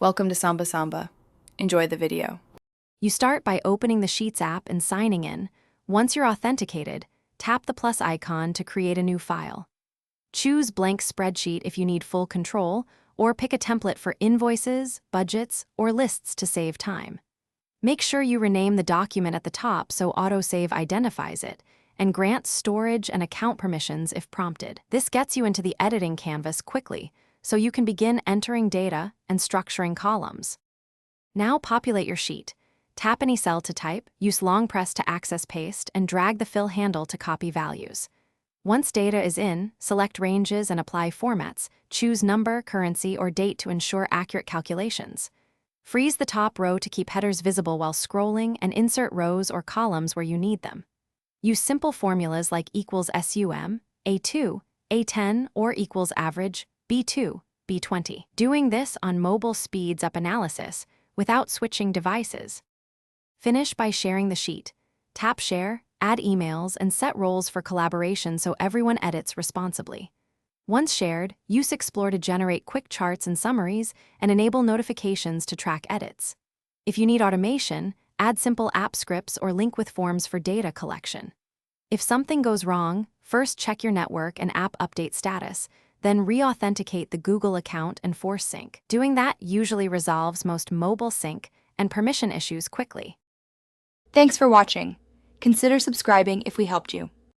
Welcome to Samba Samba. Enjoy the video. You start by opening the Sheets app and signing in. Once you're authenticated, tap the plus icon to create a new file. Choose blank spreadsheet if you need full control, or pick a template for invoices, budgets, or lists to save time. Make sure you rename the document at the top so autosave identifies it, and grant storage and account permissions if prompted. This gets you into the editing canvas quickly, so you can begin entering data and structuring columns. Now populate your sheet. Tap any cell to type, use long press to access paste, and drag the fill handle to copy values. Once data is in, select ranges and apply formats. Choose number, currency, or date to ensure accurate calculations. Freeze the top row to keep headers visible while scrolling, and insert rows or columns where you need them. Use simple formulas like equals SUM, A2, A10, or equals average, B2, B20. Doing this on mobile speeds up analysis without switching devices. Finish by sharing the sheet. Tap Share, add emails, and set roles for collaboration so everyone edits responsibly. Once shared, use Explore to generate quick charts and summaries, and enable notifications to track edits. If you need automation, add simple app scripts or link with forms for data collection. If something goes wrong, first check your network and app update status, then re-authenticate the Google account and force sync. Doing that usually resolves most mobile sync and permission issues quickly. Thanks for watching. Consider subscribing if we helped you.